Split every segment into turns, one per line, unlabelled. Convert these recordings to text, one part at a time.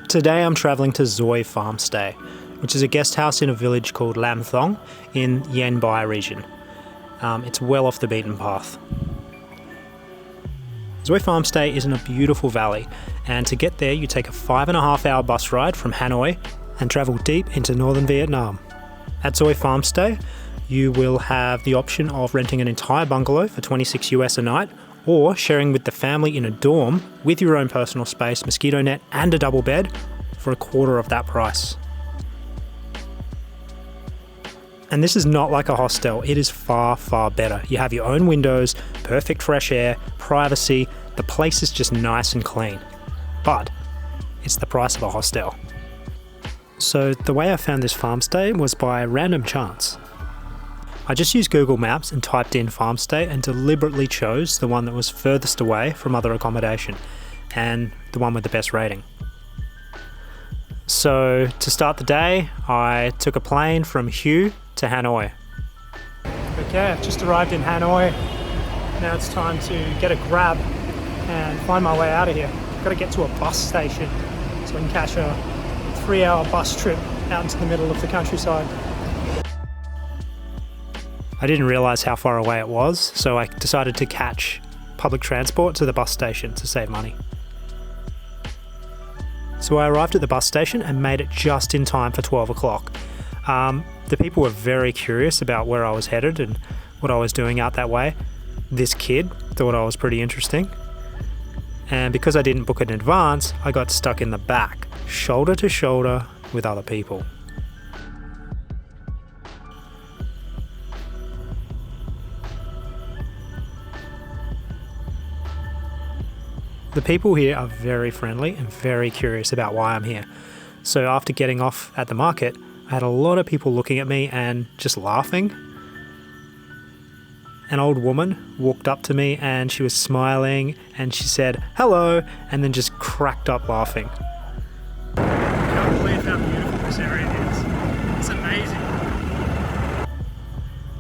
Today I'm travelling to Zoi Farmstay, which is a guest house in a village called Lam Thong in Yen Bai region. It's well off the beaten path. Zoi Farmstay is in a beautiful valley, and to get there you take a 5.5-hour bus ride from Hanoi and travel deep into northern Vietnam. At Zoi Farmstay, you will have the option of renting an entire bungalow for $26 a night, or sharing with the family in a dorm with your own personal space, mosquito net and a double bed for a quarter of that price. And this is not like a hostel, it is far, far better. You have your own windows, perfect fresh air, privacy, the place is just nice and clean. But it's the price of a hostel. So the way I found this farmstay was by random chance. I just used Google Maps and typed in farmstay and deliberately chose the one that was furthest away from other accommodation and the one with the best rating. So to start the day, I took a plane from Hue to Hanoi. Okay, I've just arrived in Hanoi. Now it's time to get a grab and find my way out of here. I've got to get to a bus station so I can catch a 3-hour bus trip out into the middle of the countryside. I didn't realise how far away it was, so I decided to catch public transport to the bus station to save money. So I arrived at the bus station and made it just in time for 12 o'clock. The people were very curious about where I was headed and what I was doing out that way. This kid thought I was pretty interesting. And because I didn't book it in advance, I got stuck in the back, shoulder to shoulder with other people. The people here are very friendly and very curious about why I'm here. So after getting off at the market, I had a lot of people looking at me and just laughing. An old woman walked up to me and she was smiling and she said, "Hello," and then just cracked up laughing. I can't believe how beautiful this area is. It's amazing.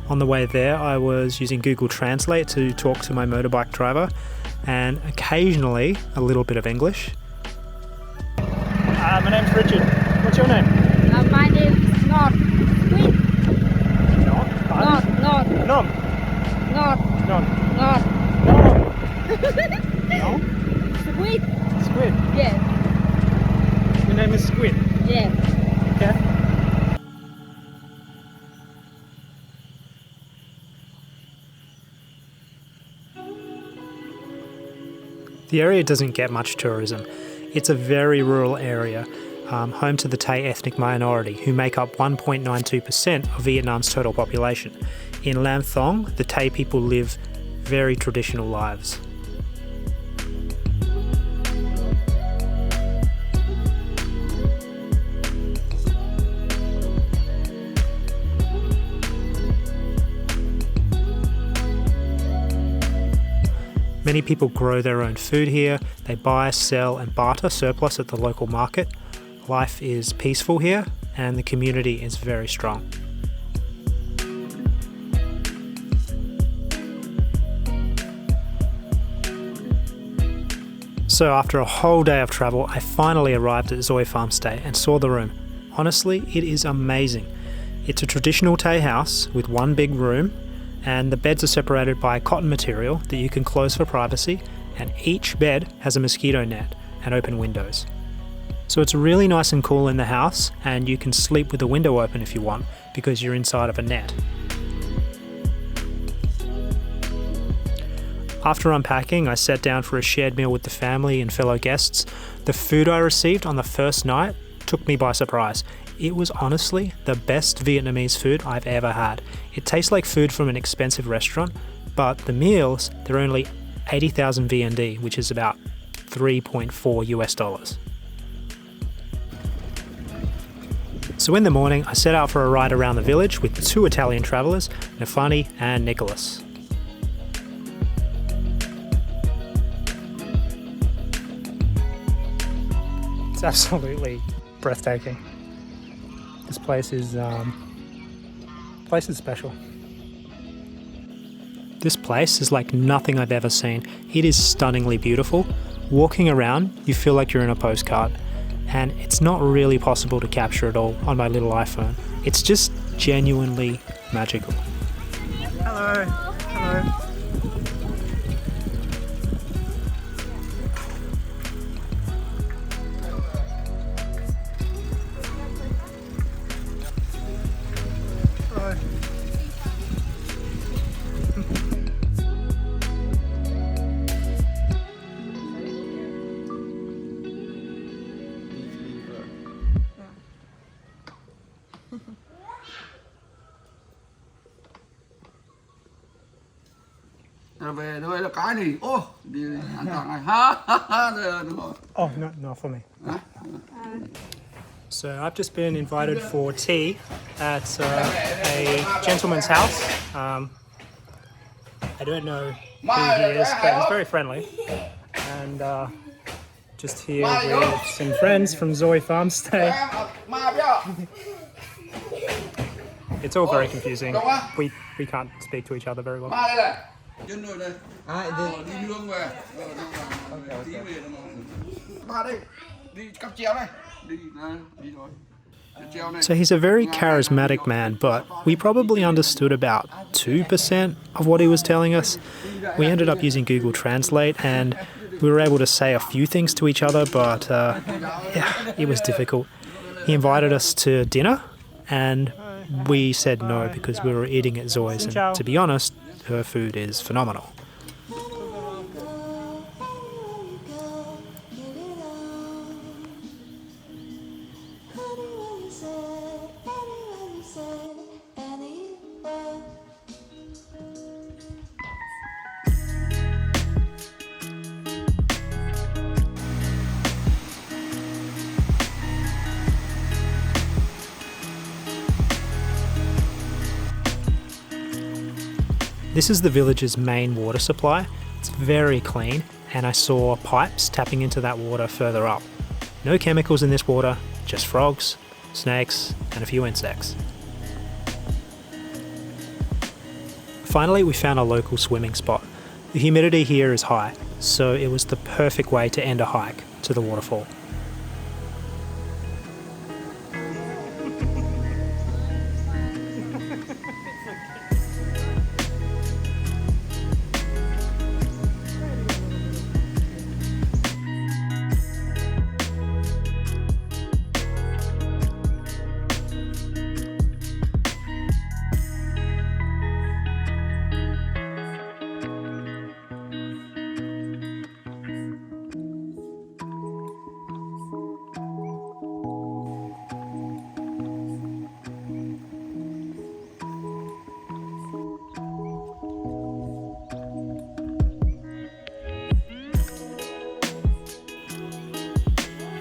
On the way there, I was using Google Translate to talk to my motorbike driver and occasionally a little bit of English. My name's Richard. What's your name?
My name is Not. Squid.
Not?
Not.
Nom.
Not.
Nom.
Not.
No?
Squid.
Squid.
Yes.
Your name is Squid?
Yes.
Okay. The area doesn't get much tourism. It's a very rural area, home to the Tay ethnic minority, who make up 1.92% of Vietnam's total population. In Lam Thong, the Tay people live very traditional lives. Many people grow their own food here, they buy, sell and barter surplus at the local market. Life is peaceful here and the community is very strong. So after a whole day of travel, I finally arrived at Zoi Farmstay and saw the room. Honestly, it is amazing. It's a traditional Tay house with one big room, and the beds are separated by cotton material that you can close for privacy, and each bed has a mosquito net and open windows. So it's really nice and cool in the house, and you can sleep with the window open if you want, because you're inside of a net. After unpacking, I sat down for a shared meal with the family and fellow guests. The food I received on the first night took me by surprise. It was honestly the best Vietnamese food I've ever had. It tastes like food from an expensive restaurant, but the meals, they're only 80,000 VND, which is about $3.4 US. So in the morning, I set out for a ride around the village with 2 Italian travellers, Nafani and Nicholas. It's absolutely breathtaking. This place is special. This place is like nothing I've ever seen. It is stunningly beautiful. Walking around, you feel like you're in a postcard. and it's not really possible to capture it all on my little iPhone. It's just genuinely magical. Hello. Hello.
Rồi về thôi là cái này. Ô, đi an toàn này. Ha ha ha. Đúng rồi.
Oh, no, not for me. So I've just been invited for tea at a gentleman's house. I don't know who he is, but he's very friendly. And just here with some friends from Zoe Farmstay. It's all very confusing. We can't speak to each other very well.
Đây này. Chân rồi đây. Đi nương về. Tí về nó. Ba đây. Đi cắp treo đây. Đi rồi.
So he's a very charismatic man, but we probably understood about 2% of what he was telling us. We ended up using Google Translate and we were able to say a few things to each other, but yeah, it was difficult. He invited us to dinner and we said no because we were eating at Zoe's, and to be honest, her food is phenomenal. This is the village's main water supply. It's very clean, and I saw pipes tapping into that water further up. No chemicals in this water, just frogs, snakes, and a few insects. Finally, we found a local swimming spot. The humidity here is high, so it was the perfect way to end a hike to the waterfall.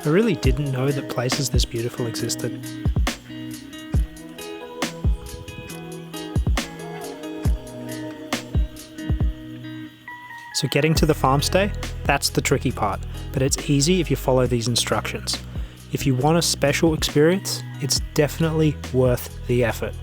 I really didn't know that places this beautiful existed. So getting to the farmstay, that's the tricky part, but it's easy if you follow these instructions. If you want a special experience, it's definitely worth the effort.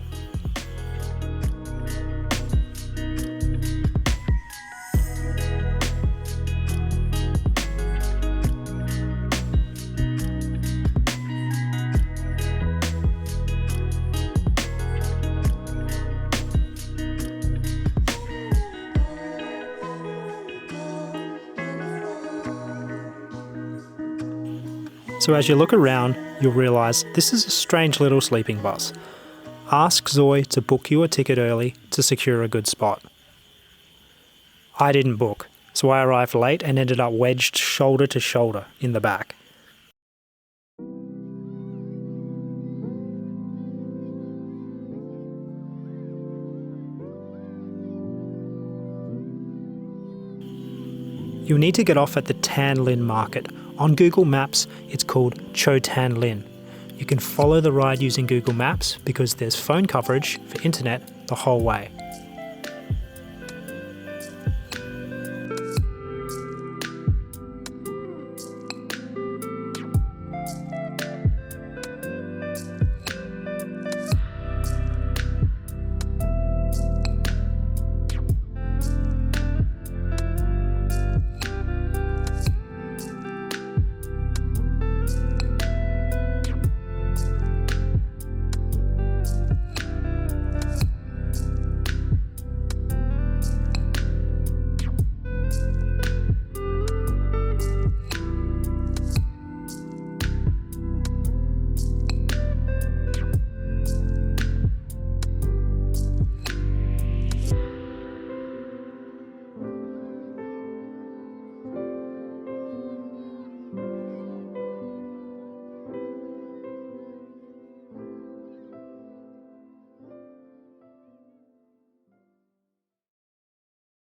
So as you look around, you'll realise this is a strange little sleeping bus. Ask Zoe to book you a ticket early to secure a good spot. I didn't book, so I arrived late and ended up wedged shoulder to shoulder in the back. You'll need to get off at the Tan Lin Market. On Google Maps, it's called Cho Tan Lin. You can follow the ride using Google Maps because there's phone coverage for internet the whole way.